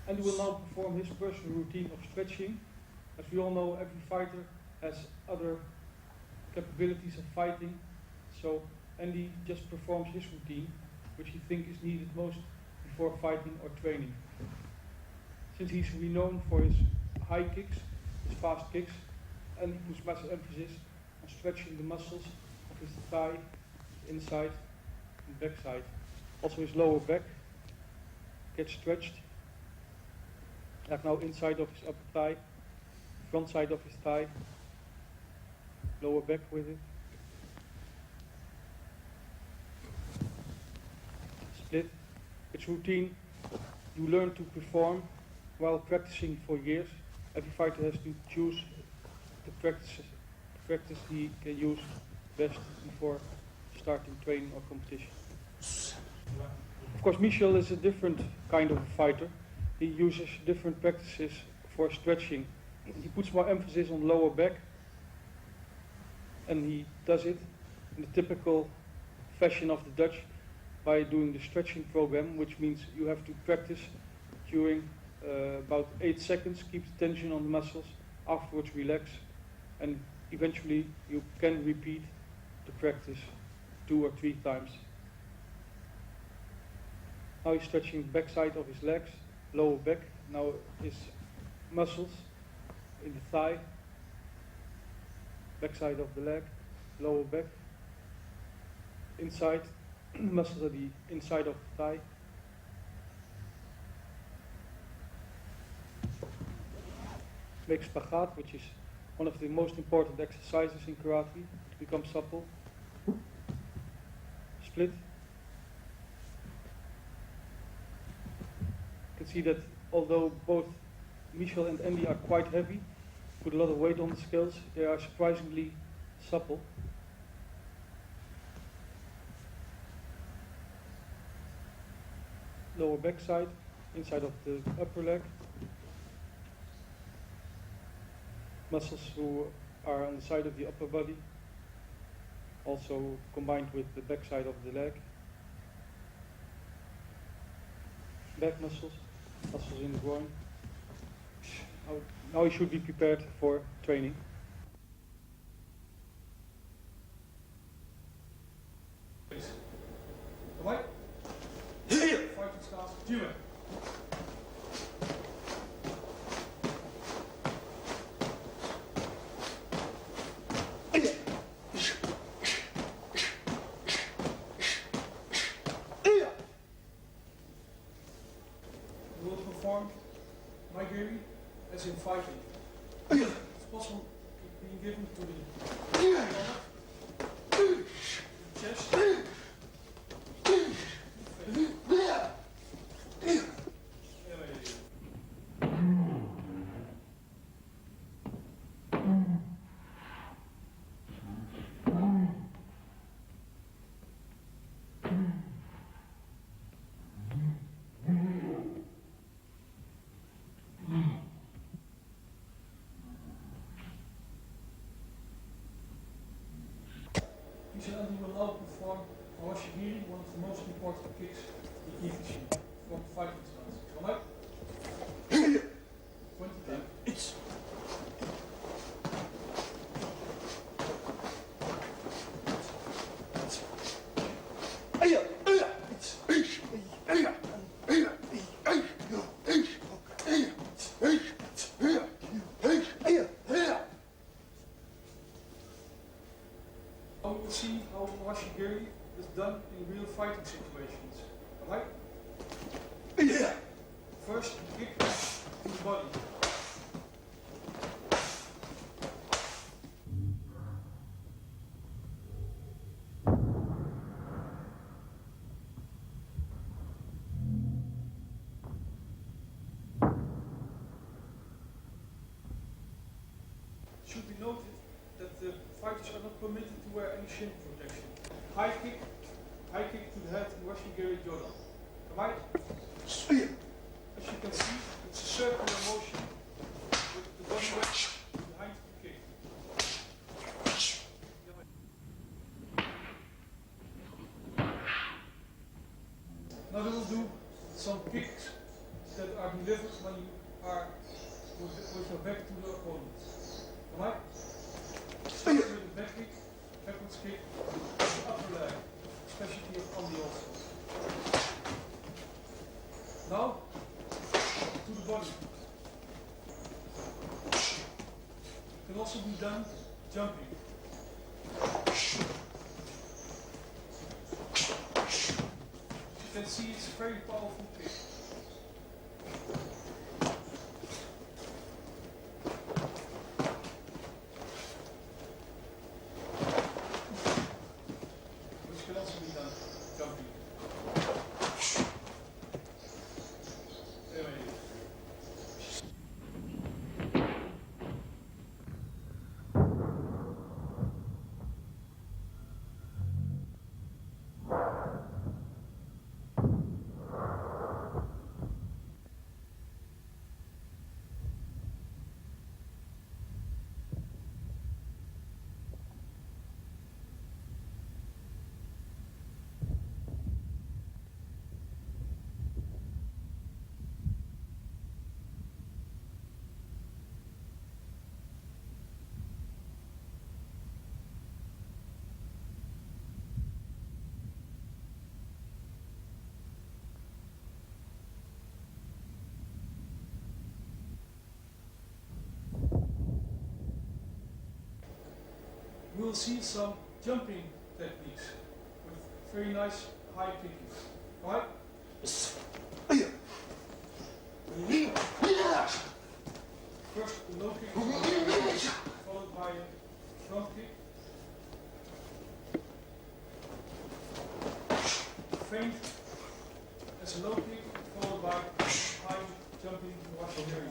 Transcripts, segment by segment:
And he will now perform his personal routine of stretching. As we all know, every fighter has other capabilities of fighting. So Andy just performs his routine, which he thinks is needed most before fighting or training. Since he's renowned for his high kicks, his fast kicks, Andy puts much emphasis on stretching the muscles of his thigh, inside and backside. Also his lower back gets stretched. Like now inside of his upper thigh, front side of his thigh, lower back with it. Split. It's routine you learn to perform while practicing for years. Every fighter has to choose the practice he can use best before starting training or competition. Of course, Michel is a different kind of fighter. He uses different practices for stretching. He puts more emphasis on lower back, and he does it in the typical fashion of the Dutch by doing the stretching program, which means you have to practice during about 8 seconds, keep the tension on the muscles, afterwards relax, and eventually you can repeat the practice 2 or 3 times. Now he's stretching the back side of his legs, lower back. Now his muscles in the thigh, back side of the leg, lower back, inside, muscles at the inside of the thigh. Make spagat, which is one of the most important exercises in karate to become supple. Split. You can see that although both Michel and Andy are quite heavy, put a lot of weight on the scales, they are surprisingly supple. Lower back side, inside of the upper leg. Muscles who are on the side of the upper body, also combined with the back side of the leg. Back muscles, muscles in the groin. Now you should be prepared for training. Come on. Fighting stance, duwen. Will perform my giri as in fighting. It's possible being given to the chest. Andy will now perform Kyokushin, one of the most important kicks in Kyokushin from fighting stance. Come on. 20 times. Now we'll see how Kyokushin is done in real fighting situations. Alright? First, kick to the body. It should be noted that the fighters are not permitted to wear any shin protection. High kick to the head in Kyokushin Jodan. Come on. As you can see, it's a circular motion with the body weight behind the kick. Now we will do some kicks that are delivered when you are with your back to the opponent. Alright? Start with the back kick, backwards kick, the upper leg, specialty of Andy also. Now, to the body. Can also be done jumping. You can see it's a very powerful kick. Which can also be done jumping. Anyway. We will see some jumping techniques with very nice high kicking. Alright? First a low kick, followed by a front kick. Feint as a low kick, followed by high jumping Washington.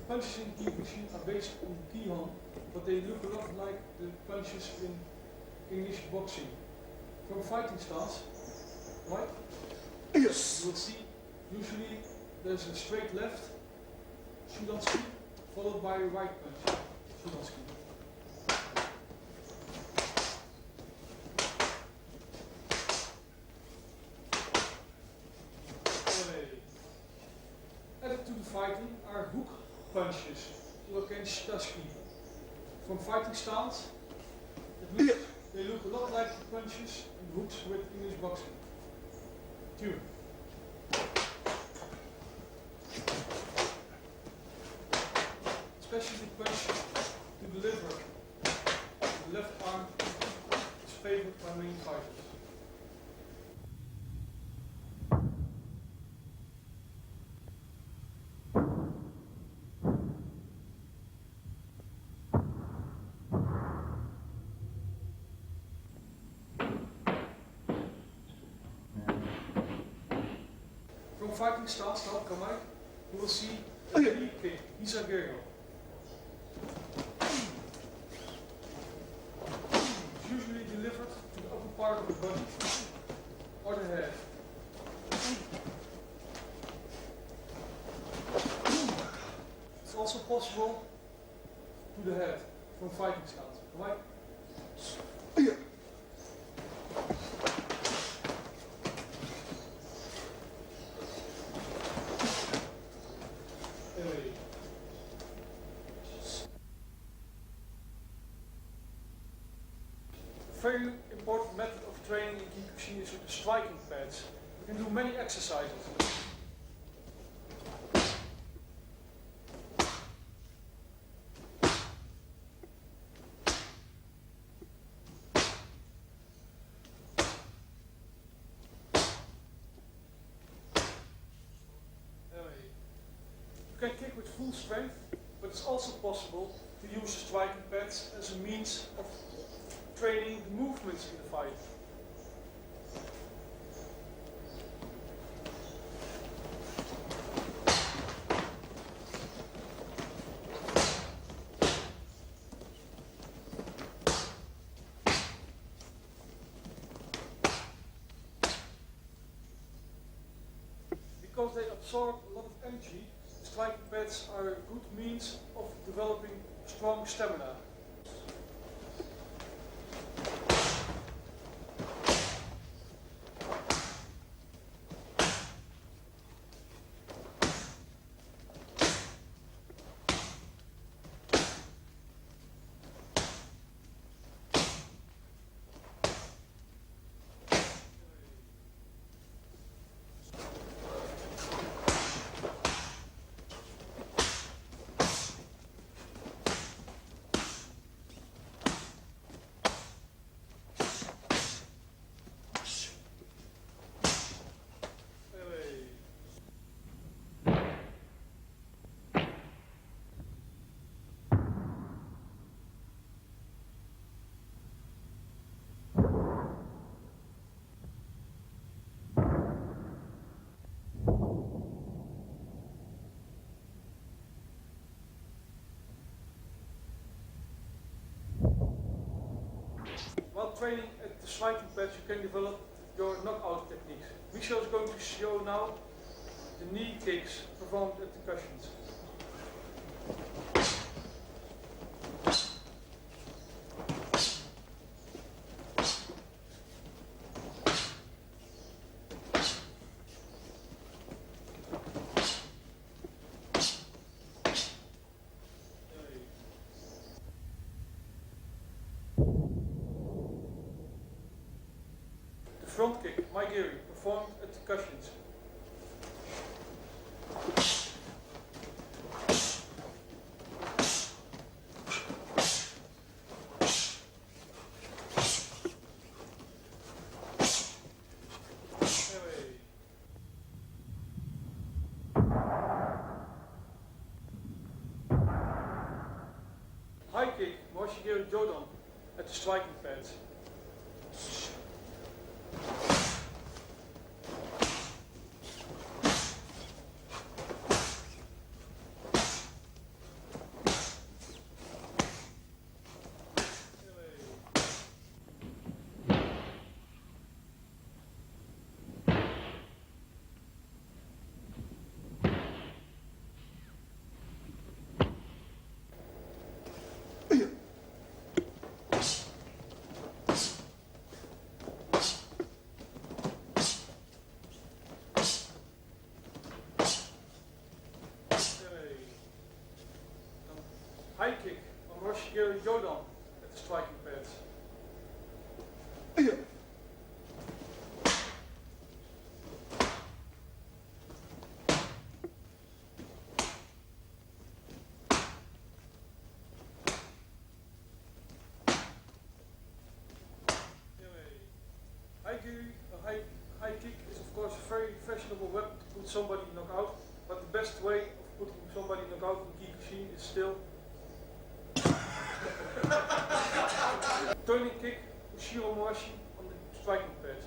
Punches in Kyokushin are based on the Kihon, but they look a lot like the punches in English boxing. From a fighting stance, right? Yes. You will see usually there's a straight left, Shudanski, followed by a right punch, Shudanski. Added to the fighting are hook punches, against Shitaski. From fighting stance, they look a lot like the punches and hooks with English boxing. 2. Especially the punch to deliver the left arm is favored by many fighters. Fighting stance, now come out, you will see a knee kick, Isagero. It's usually delivered to the upper part of the body or the head. It's also possible to the head from fighting stance, right? Very important method of training in Kyokushin is with the striking pads. You can do many exercises. can kick with full strength, but it's also possible to use the striking pads as a means of training the movements in the fight. Because they absorb a lot of energy, striking pads are a good means of developing strong stamina. While training at the striking pads, you can develop your knockout techniques. Michel is going to show now the knee kicks performed at the cushions. Front kick, Maigiri, performed at the cushions. High kick, Moshigiri Jodan, at the striking pads. High kick on Moshigiri Jodan at the striking pads. High kick is of course a very fashionable weapon to put somebody knockout, but the best way of putting somebody knockout in Kyokushin is still turning kick, Ushiro Moashi on the striking pads.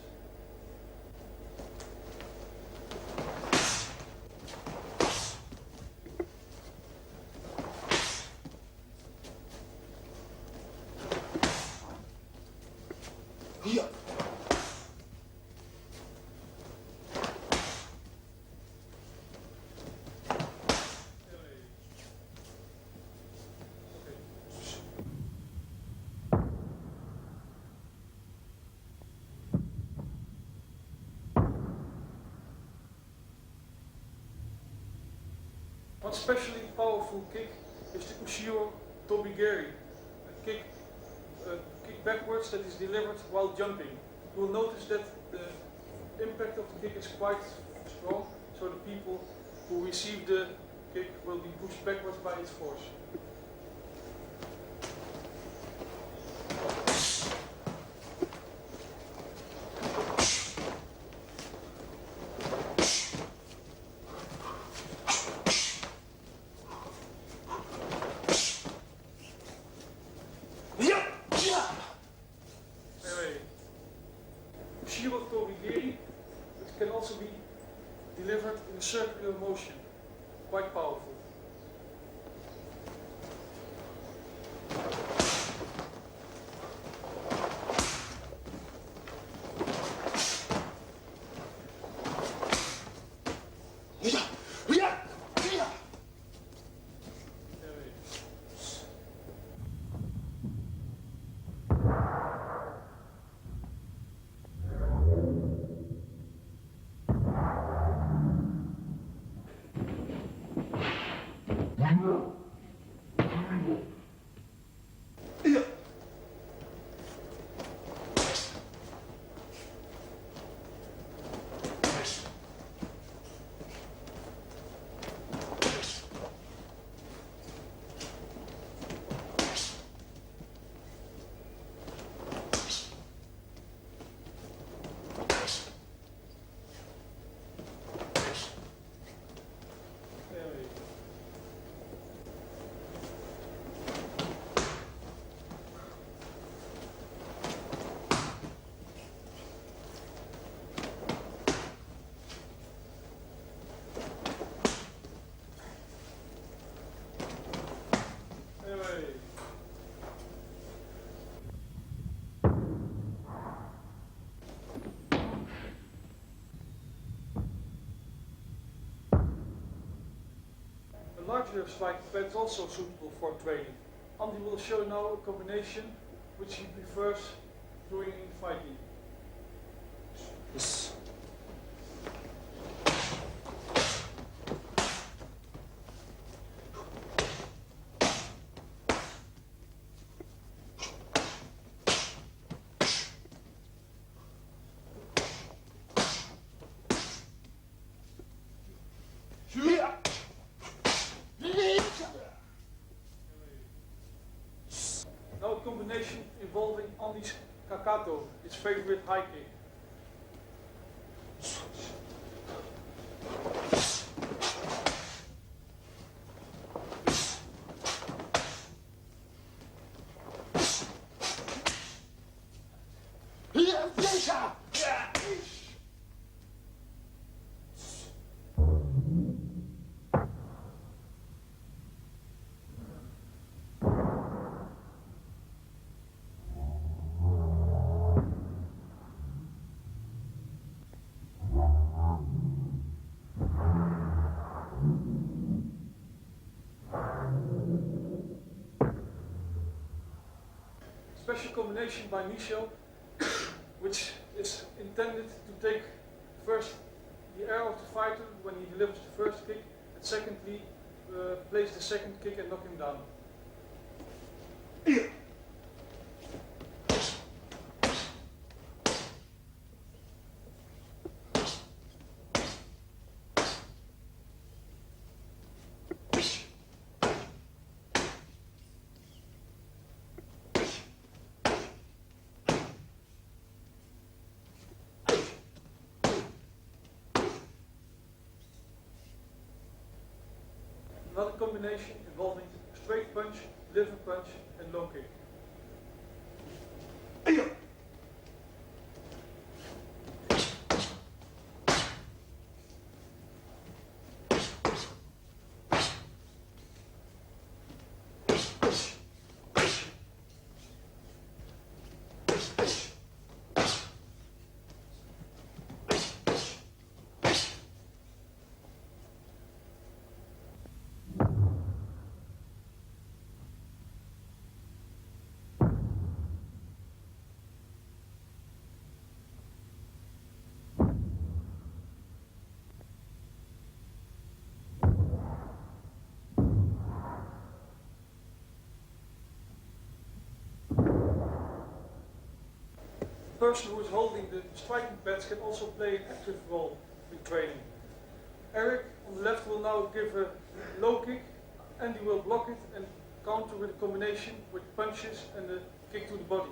One especially powerful kick is the Ushiro Tobigeri, a kick backwards that is delivered while jumping. You will notice that the impact of the kick is quite strong, so the people who receive the kick will be pushed backwards by its force. A larger striking pad is also suitable for training. Andy will show now a combination which he prefers doing in fighting. Yes. Now a combination involving Andy's kakato, his favorite high kick. Special combination by Michel, which is intended to take first the air of the fighter when he delivers the first kick, and secondly place the second kick and knock him down. Another combination involving straight punch, liver punch and low kick. The person who is holding the striking pads can also play an active role in training. Eric on the left will now give a low kick, Andy will block it and counter with a combination with punches and a kick to the body.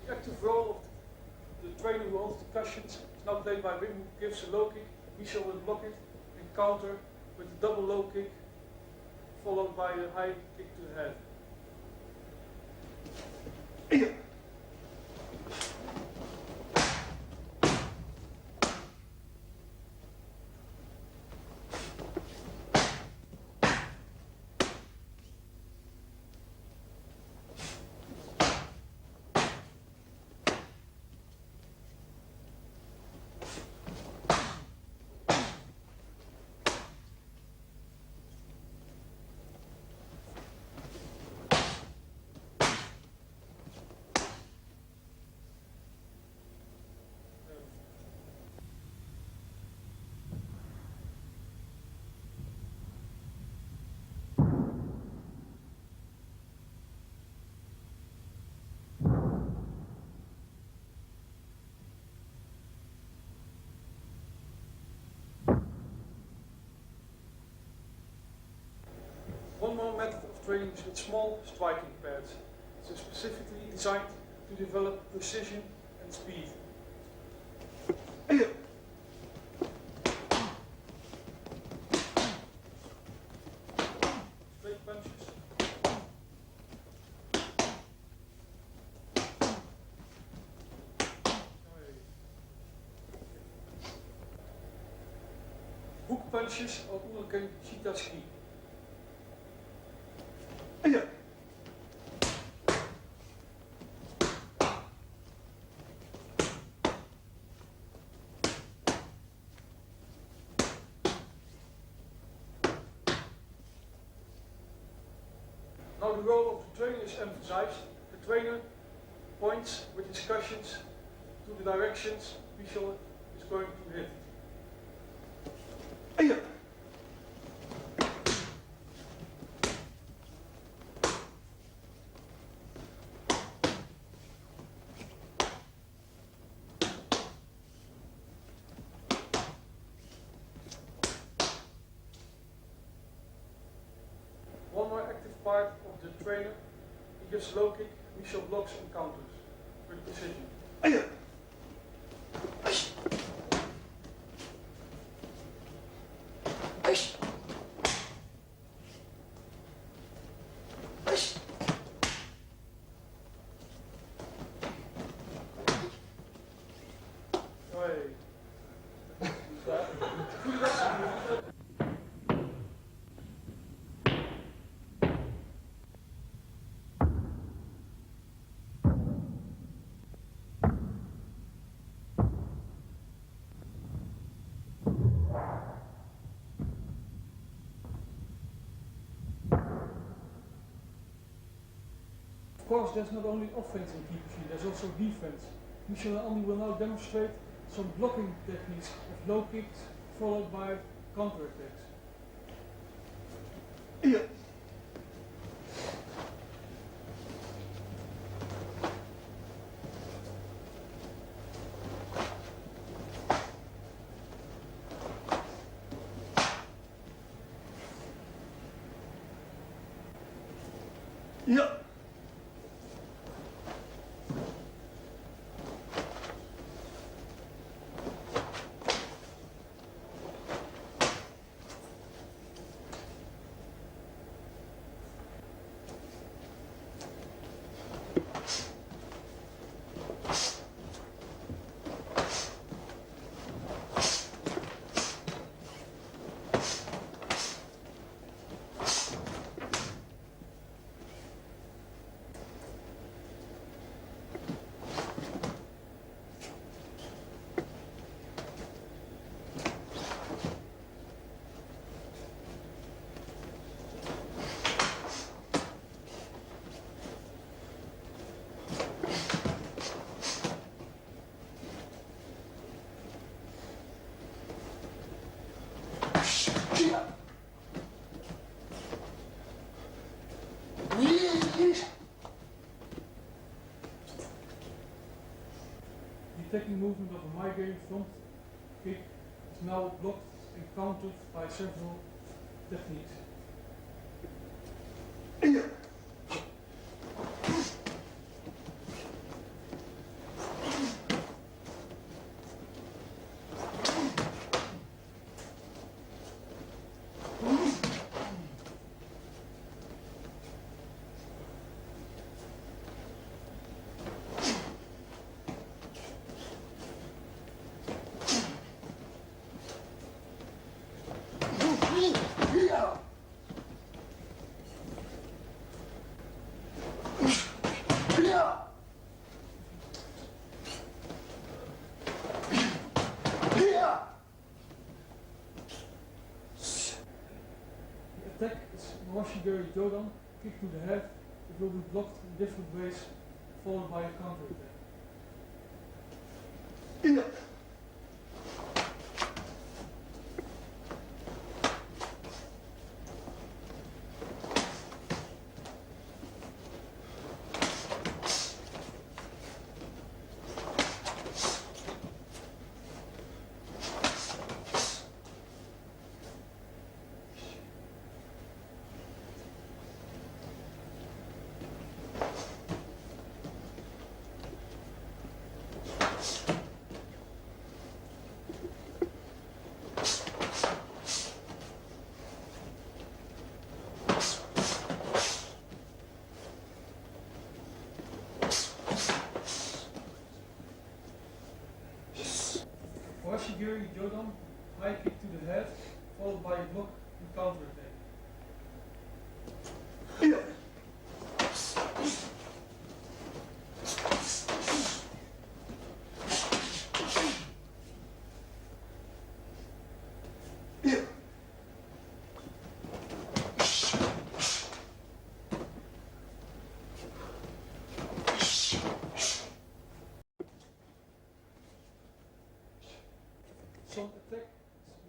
The active role of the trainer who holds the cushions is now played by Wim, who gives a low kick. Michel will block it and counter with a double low kick, followed by a high kick to the head. training with small striking pads. It's specifically designed to develop precision and speed. Straight punches. Hook punches or Uruken Shitaski. Now the role of the trainer is emphasized. The trainer points with discussions to the directions Visual is going to hit. One more active part of the trainer, he gives low kick, Visual blocks and counters with precision. Of course, there's not only offense in Kyokushin, there's also defense. Michel Andy will now demonstrate some blocking techniques of low kicks followed by counterattacks. The attacking movement of a migraine front kick is now blocked and countered by several techniques. Attack is Washigiri Jodan, kick to the head. It will be blocked in different ways, followed by a counter attack. Washigiri Jodan, high kick to the head, followed by a block and counter attack. Some attacks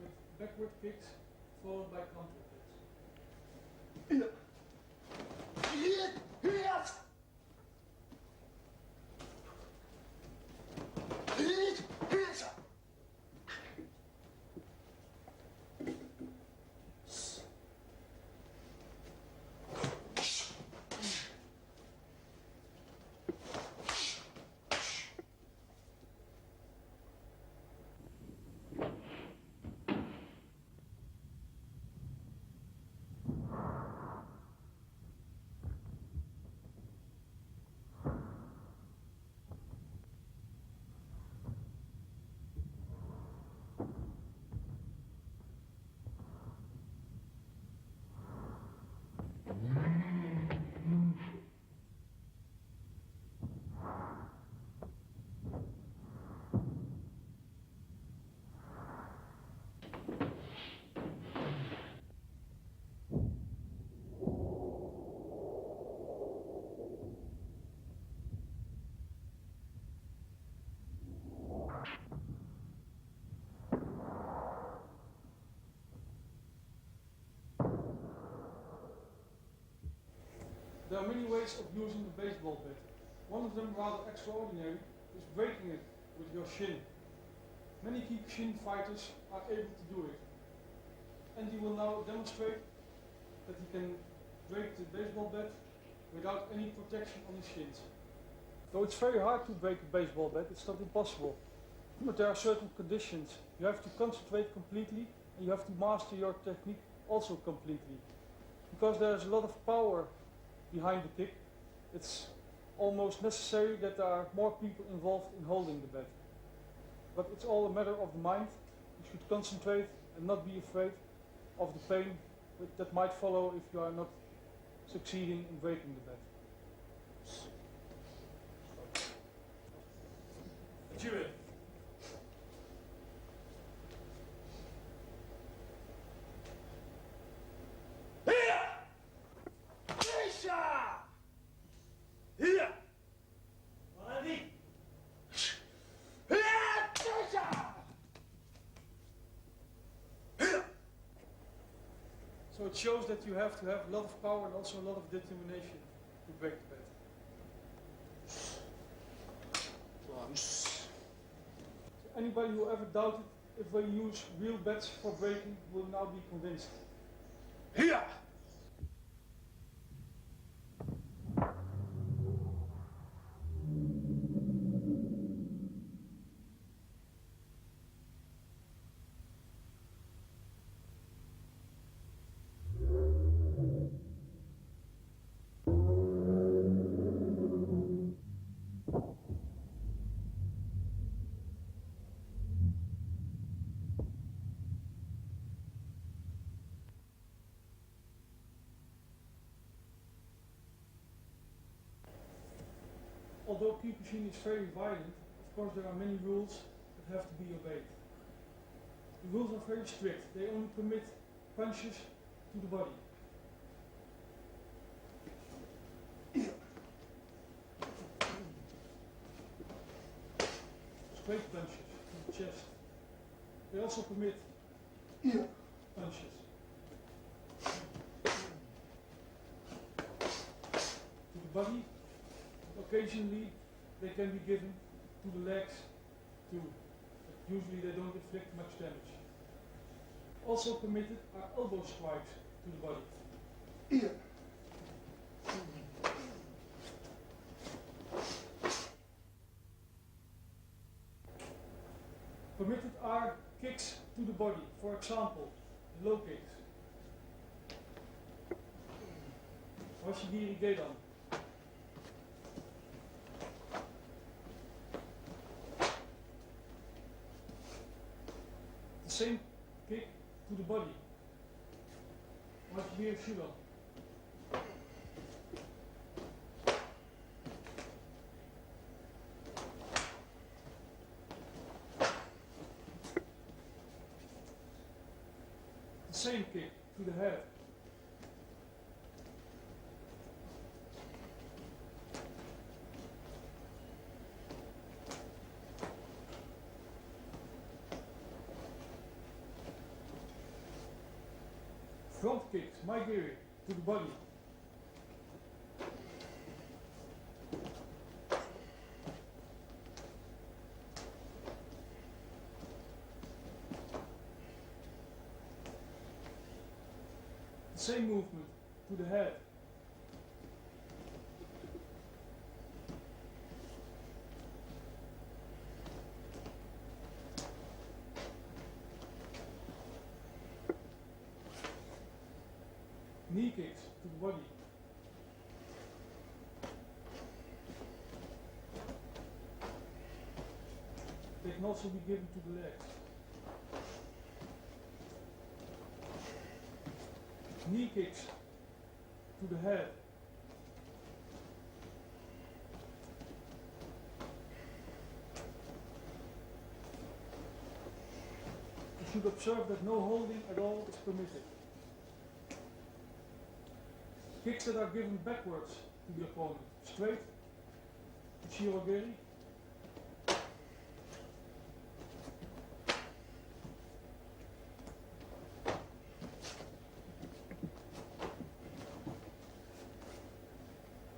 with backward kicks followed by counter attacks. There are many ways of using the baseball bat. One of them, rather extraordinary, is breaking it with your shin. Many Kyokushin fighters are able to do it. And he will now demonstrate that he can break the baseball bat without any protection on his shins. Though it's very hard to break a baseball bat, it's not impossible. But there are certain conditions. You have to concentrate completely and you have to master your technique also completely. Because there's a lot of power behind the kick, it's almost necessary that there are more people involved in holding the bat. But it's all a matter of the mind. You should concentrate and not be afraid of the pain that might follow if you are not succeeding in breaking the bat. Achieve. So it shows that you have to have a lot of power and also a lot of determination to break the bat. So anybody who ever doubted if we use real bats for breaking will now be convinced. Here! Although Kyokushin is very violent, of course there are many rules that have to be obeyed. The rules are very strict. They only permit punches to the body. Straight punches to the chest. They also permit punches to the body. Occasionally they can be given to the legs too, but usually they don't inflict much damage. Also permitted are elbow strikes to the body. Permitted are kicks to the body, for example, low kicks. Washigiri Gedan. same kick to the body. Like here, Shudan. The same kick to the head. Front kicks, Maigiri, to the body. The same movement to the head. Knee kicks to the body. They can also be given to the legs. Knee kicks to the head. You should observe that no holding at all is permitted. Kicks that are given backwards to the opponent. Straight, Uchirogeri.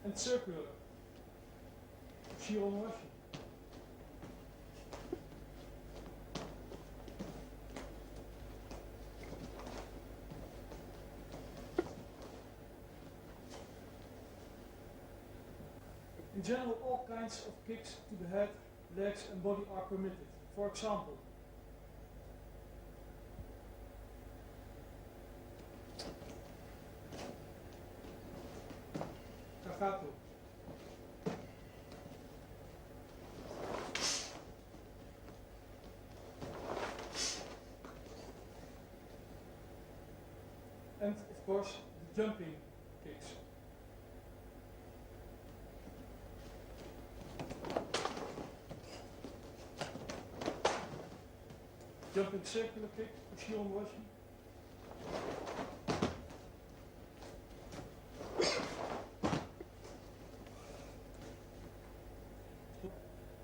And circular, Uchiromoshi. In general, all kinds of kicks to the head, legs and body are permitted. For example, Kakato. And of course, the jumping kicks. Jumping circular kick, Uchiromoshi.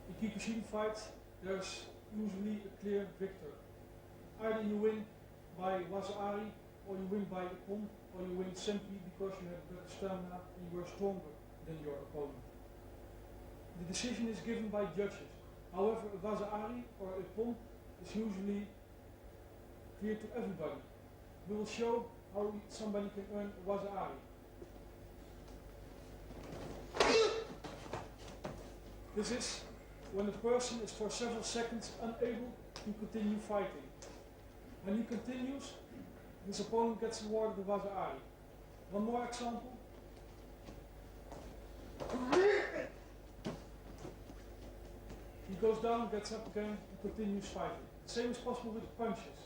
In Kyokushin fights, there's usually a clear victor. Either you win by waza-ari, or you win by ippon, or you win simply because you have better stamina and you are stronger than your opponent. The decision is given by judges. However, a waza-ari or ippon is usually clear to everybody. We will show how somebody can earn a waza-ari. This is when a person is for several seconds unable to continue fighting. When he continues, his opponent gets awarded the waza-ari. One more example. He goes down, gets up again, and continues fighting. The same is possible with the punches.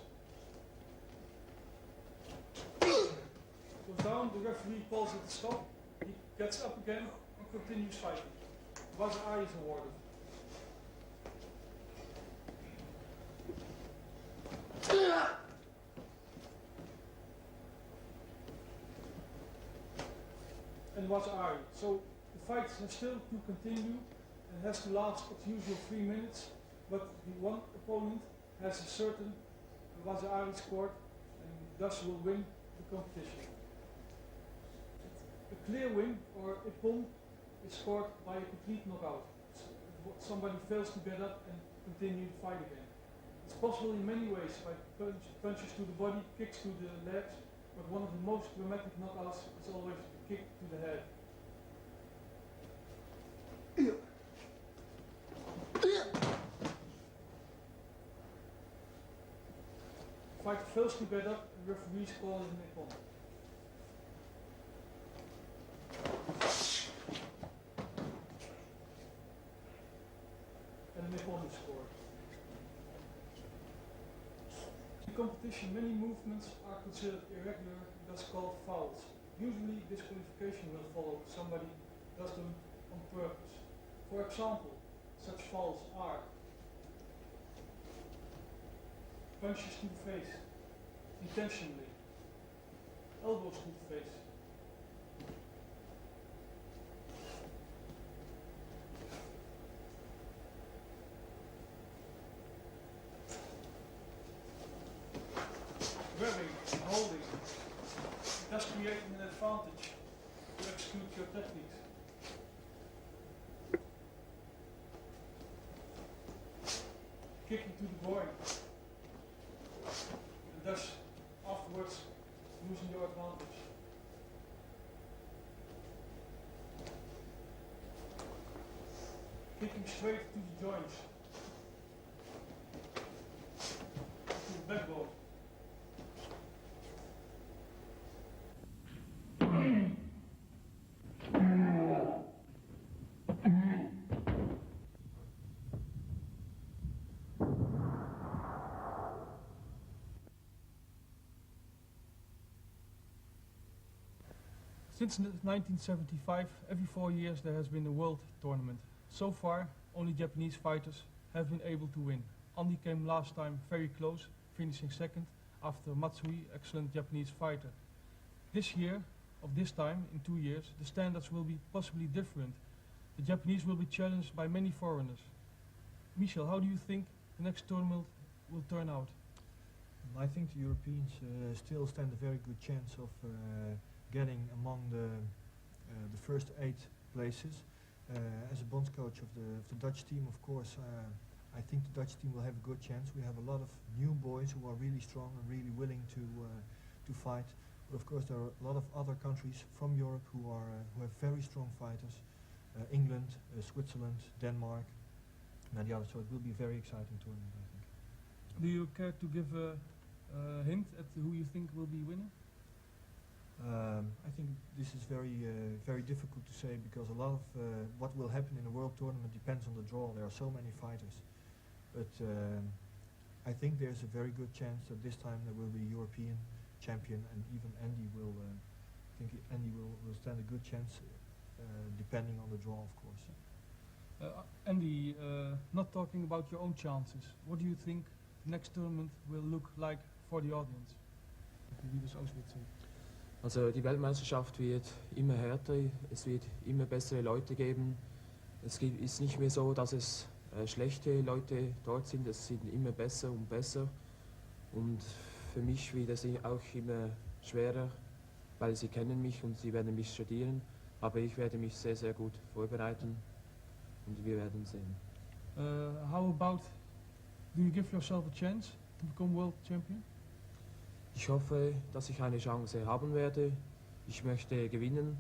Goes down, the referee calls it a stop, he gets up again and continues fighting. Waza-ari is awarded. And waza-ari. So the fight has still to continue and has to last its usual 3 minutes, but the one opponent has a certain waza-ari scored and thus will win the competition. A clear win or ippon is scored by a complete knockout. Somebody fails to get up and continue the fight again. It's possible in many ways, by punches to the body, kicks to the legs, but one of the most dramatic knockouts is always a kick to the head. Fighter fails to get up and referees call it an ippon. And an ippon is scored. In competition, many movements are considered irregular, thus called fouls. Usually, disqualification will follow if somebody does them on purpose. For example, such fouls are punches to the face, intentionally, elbows to the face, grabbing, holding, thus creating an advantage to execute your techniques. Kicking to the groin, and thus afterwards losing your advantage. Kicking straight to the joints, to the backbone. Since 1975, every 4 years there has been a world tournament. So far, only Japanese fighters have been able to win. Andy came last time very close, finishing second after Matsui, excellent Japanese fighter. This year, of this time, in 2 years, the standards will be possibly different. The Japanese will be challenged by many foreigners. Michel, how do you think the next tournament will turn out? I think the Europeans still stand a very good chance of getting among the first 8 places. As a bonds coach of the Dutch team, of course, I think the Dutch team will have a good chance. We have a lot of new boys who are really strong and really willing to fight. But of course, there are a lot of other countries from Europe who have very strong fighters. England, Switzerland, Denmark, and the others. So it will be a very exciting tournament, I think. Do you care to give a hint at who you think will be winning? I think this is very difficult to say because a lot of what will happen in a world tournament depends on the draw. There are so many fighters, but I think there's a very good chance that this time there will be a European champion, and even Andy will. I think Andy will stand a good chance, depending on the draw, of course. Andy, not talking about your own chances, what do you think the next tournament will look like for the audience? Wie das auswirkt. Also die Weltmeisterschaft wird immer härter, es wird immer bessere Leute geben. Ist nicht mehr so, dass es schlechte Leute dort sind, es sind immer besser und besser. Und für mich wird es auch immer schwerer, weil sie kennen mich und sie werden mich studieren. Aber ich werde mich sehr, sehr gut vorbereiten und wir werden sehen. How about, do you give yourself a chance to become world champion? Ich hoffe, dass ich eine Chance haben werde. Ich möchte gewinnen,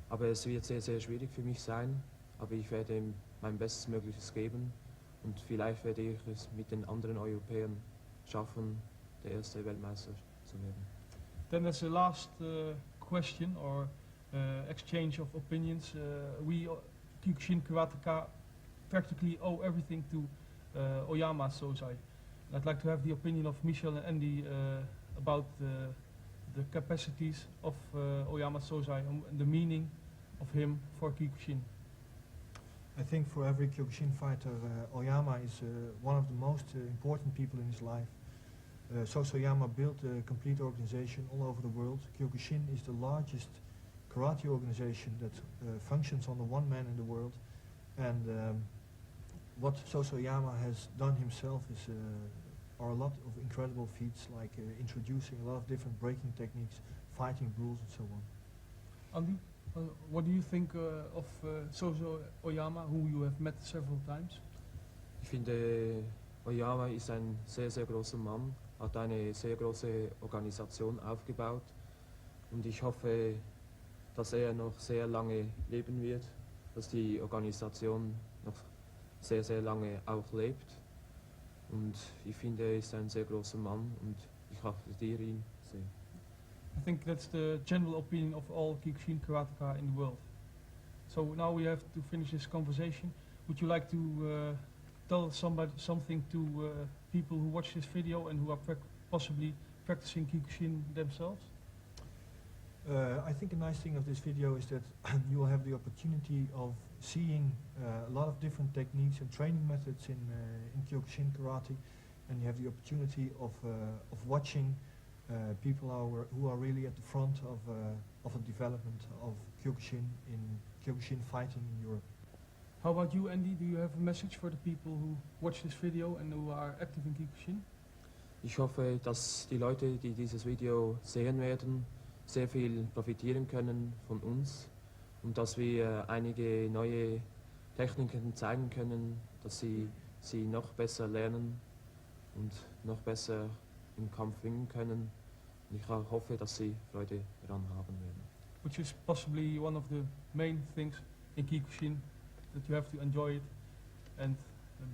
aber es wird sehr, sehr schwierig für mich sein. Aber ich werde mein Bestes Mögliches geben und vielleicht werde ich es mit den anderen Europäern schaffen, der erste Weltmeister zu werden. Then there's a last question or exchange of opinions. We, Kyokushin Karate, practically owe everything to Oyama Sosai. I'd like to have the opinion of Michel and Andy about the capacities of Oyama Sosai and the meaning of him for Kyokushin. I think for every Kyokushin fighter, Oyama is one of the most important people in his life. Sosai Oyama built a complete organization all over the world. Kyokushin is the largest karate organization that functions on the one man in the world. And what Sosai Oyama has done himself are a lot of incredible feats, like introducing a lot of different breaking techniques, fighting rules, and so on. Andy, what do you think of Sosai Oyama, who you have met several times? Ich finde, Oyama ist ein sehr, sehr großer Mann, hat eine sehr große Organisation aufgebaut und ich hoffe, dass er noch sehr lange leben wird, dass die Organisation noch sehr, sehr lange auch lebt. Und ich finde, er ist ein sehr großer Mann und ich applaudiere ihn sehr. I think that's the general opinion of all Kyokushin Karateka in the world. So now we have to finish this conversation. Would you like to tell something to people who watch this video and who are possibly practicing Kyokushin themselves? I think a nice thing of this video is that you will have the opportunity of seeing a lot of different techniques and training methods in Kyokushin Karate, and you have the opportunity of watching people who are really at the front of the development of Kyokushin fighting in Europe. How about you, Andy? Do you have a message for the people who watch this video and who are active in Kyokushin? Ich hoffe, dass die Leute, die dieses Video sehen werden, sehr viel profitieren können von uns und dass wir einige neue Techniken zeigen können, dass sie noch besser lernen und noch besser im Kampf ringen können. Und ich hoffe, dass sie Freude daran haben werden. Which is possibly one of the main things in Kyokushin, that you have to enjoy it and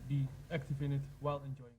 be active in it while enjoying it.